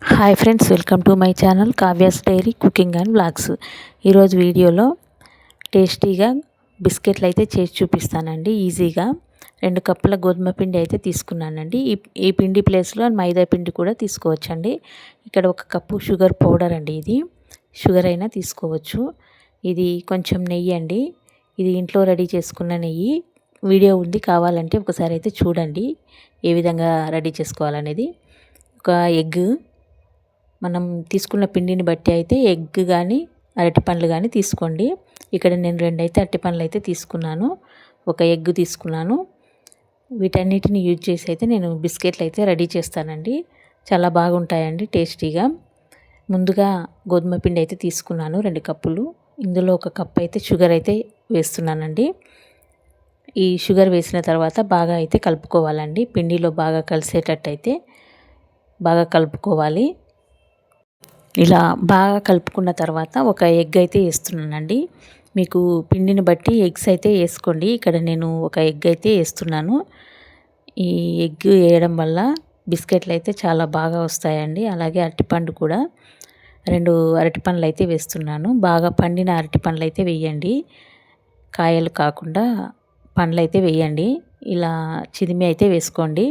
Hi friends, welcome to my channel Kavya's diary cooking and vlogs. ఈరోజు వీడియోలో టేస్టీగా బిస్కెట్లు అయితే చేసి చూపిస్తానండి. ఈజీగా 2 కప్పుల గోధుమ పిండి అయితే తీసుకున్నానండి. ఈ పిండి ప్లేస్లో మైదా పిండి కూడా తీసుకోవచ్చండి. ఇక్కడ 1 కప్పు షుగర్ పౌడర్ అండి. ఇది షుగర్ అయినా తీసుకోవచ్చు. ఇది కొంచెం నెయ్యి అండి. ఇది ఇంట్లో రెడీ చేసుకున్న నెయ్యి. వీడియో ఉంది, కావాలంటే ఒకసారి అయితే చూడండి ఏ విధంగా రెడీ చేసుకోవాలనేది. ఒక ఎగ్, మనం తీసుకున్న పిండిని బట్టి అయితే ఎగ్ కానీ అరటిపండ్లు కానీ తీసుకోండి. ఇక్కడ నేను 2 అయితే అరటిపండ్లు అయితే తీసుకున్నాను, 1 ఎగ్ తీసుకున్నాను. వీటన్నిటిని యూజ్ చేసి అయితే నేను బిస్కెట్లు అయితే రెడీ చేస్తానండి. చాలా బాగుంటాయండి టేస్టీగా. ముందుగా గోధుమ పిండి అయితే తీసుకున్నాను 2 కప్పులు. ఇందులో 1 కప్ అయితే షుగర్ అయితే వేస్తున్నానండి. ఈ షుగర్ వేసిన తర్వాత బాగా అయితే కలుపుకోవాలండి. పిండిలో బాగా కలిసేటట్టు అయితే బాగా కలుపుకోవాలి. ఇలా బాగా కలుపుకున్న తర్వాత 1 ఎగ్ అయితే వేస్తున్నానండి. మీకు పిండిని బట్టి ఎగ్స్ అయితే వేసుకోండి. ఇక్కడ నేను 1 ఎగ్ అయితే వేస్తున్నాను. ఈ ఎగ్ వేయడం వల్ల బిస్కెట్లు అయితే చాలా బాగా వస్తాయండి. అలాగే అరటిపండు కూడా 2 అరటిపండ్లు అయితే వేస్తున్నాను. బాగా పండిన అరటిపండ్లు అయితే వేయండి, కాయలు కాకుండా పండ్లు అయితే వేయండి. ఇలా చిదిమి అయితే వేసుకోండి.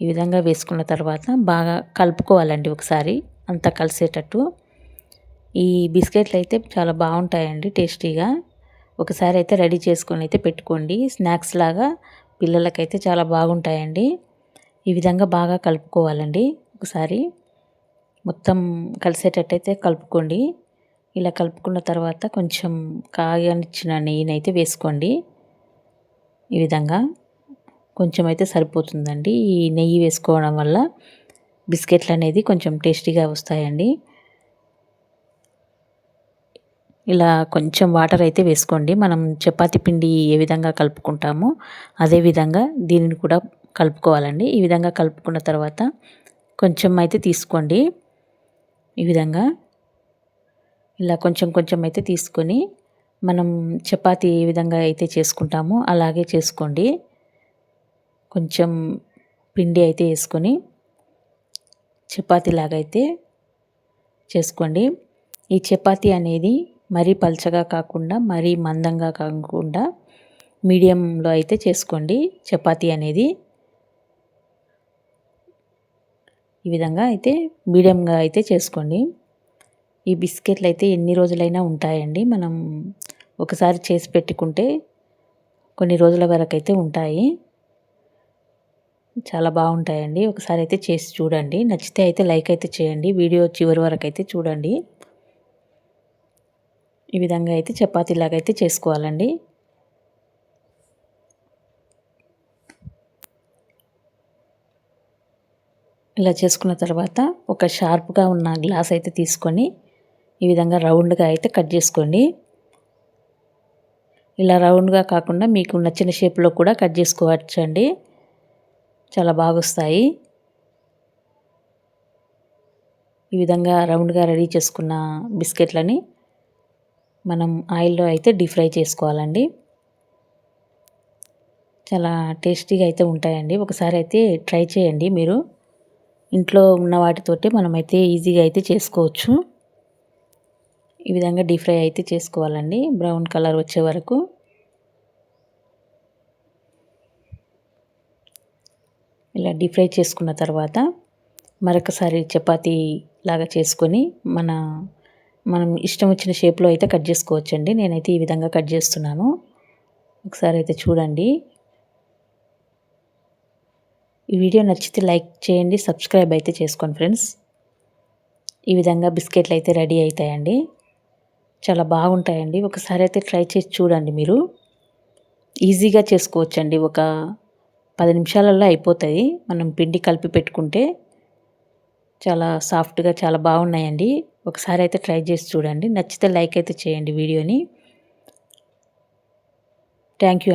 ఈ విధంగా వేసుకున్న తర్వాత బాగా కలుపుకోవాలండి ఒకసారి అంతా కలిసేటట్టు. ఈ బిస్కెట్లు అయితే చాలా బాగుంటాయండి టేస్టీగా. ఒకసారి అయితే రెడీ చేసుకొని అయితే పెట్టుకోండి. స్నాక్స్ లాగా పిల్లలకైతే చాలా బాగుంటాయండి. ఈ విధంగా బాగా కలుపుకోవాలండి. ఒకసారి మొత్తం కలిసేటట్టు అయితే కలుపుకోండి. ఇలా కలుపుకున్న తర్వాత కొంచెం కాగనిచ్చిన నెయ్యినైతే వేసుకోండి. ఈ విధంగా కొంచెం అయితే సరిపోతుందండి. ఈ నెయ్యి వేసుకోవడం వల్ల బిస్కెట్లు అనేది కొంచెం టేస్టీగా వస్తాయండి. ఇలా కొంచెం వాటర్ అయితే వేసుకోండి. మనం చపాతీ పిండి ఏ విధంగా కలుపుకుంటామో అదే విధంగా దీనిని కూడా కలుపుకోవాలండి. ఈ విధంగా కలుపుకున్న తర్వాత కొంచెం అయితే తీసుకోండి. ఈ విధంగా ఇలా కొంచెం కొంచెం అయితే తీసుకొని మనం చపాతీ ఏ విధంగా అయితే చేసుకుంటామో అలాగే చేసుకోండి. కొంచెం పిండి అయితే వేసుకొని చపాతీలాగా అయితే చేసుకోండి. ఈ చపాతీ అనేది మరీ పల్చగా కాకుండా మరీ మందంగా కాకుండా మీడియంలో అయితే చేసుకోండి. చపాతీ అనేది ఈ విధంగా అయితే మీడియంగా అయితే చేసుకోండి. ఈ బిస్కెట్లు అయితే ఎన్ని రోజులైనా ఉంటాయండి. మనం ఒకసారి చేసి పెట్టుకుంటే కొన్ని రోజుల వరకు అయితే ఉంటాయి. చాలా బాగుంటాయండి. ఒకసారి అయితే చేసి చూడండి. నచ్చితే అయితే లైక్ అయితే చేయండి. వీడియో చివరి వరకు అయితే చూడండి. ఈ విధంగా అయితే చపాతీలాగా అయితే చేసుకోవాలండి. ఇలా చేసుకున్న తర్వాత ఒక షార్ప్గా ఉన్న గ్లాస్ అయితే తీసుకొని ఈ విధంగా రౌండ్గా అయితే కట్ చేసుకోండి. ఇలా రౌండ్గా కాకుండా మీకు నచ్చిన షేప్లో కూడా కట్ చేసుకోవచ్చండి. చాలా బాగా వస్తాయి. ఈ విధంగా రౌండ్గా రెడీ చేసుకున్న బిస్కెట్లని మనం ఆయిల్లో అయితే డీప్ ఫ్రై చేసుకోవాలండి. చాలా టేస్టీగా అయితే ఉంటాయండి. ఒకసారి అయితే ట్రై చేయండి. మీరు ఇంట్లో ఉన్న వాటితోటి మనమైతే ఈజీగా అయితే చేసుకోవచ్చు. ఈ విధంగా డీప్ ఫ్రై అయితే చేసుకోవాలండి, బ్రౌన్ కలర్ వచ్చే వరకు. ఇలా డీప్ ఫ్రై చేసుకున్న తర్వాత మరొకసారి చపాతీ లాగా చేసుకొని మనం ఇష్టం వచ్చిన షేప్లో అయితే కట్ చేసుకోవచ్చండి. నేనైతే ఈ విధంగా కట్ చేస్తున్నాను. ఒకసారి అయితే చూడండి. ఈ వీడియో నచ్చితే లైక్ చేయండి, సబ్స్క్రైబ్ అయితే చేసుకోండి ఫ్రెండ్స్. ఈ విధంగా బిస్కెట్లు అయితే రెడీ అవుతాయండి. చాలా బాగుంటాయండి. ఒకసారి అయితే ట్రై చేసి చూడండి. మీరు ఈజీగా చేసుకోవచ్చండి. ఒక 10 నిమిషాలలో అయిపోతాయి. మనం పిండి కలిపి పెట్టుకుంటే చాలా సాఫ్ట్గా చాలా బాగున్నాయండి. ఒకసారి అయితే ట్రై చేసి చూడండి. నచ్చితే లైక్ అయితే చేయండి వీడియోని. Thank you.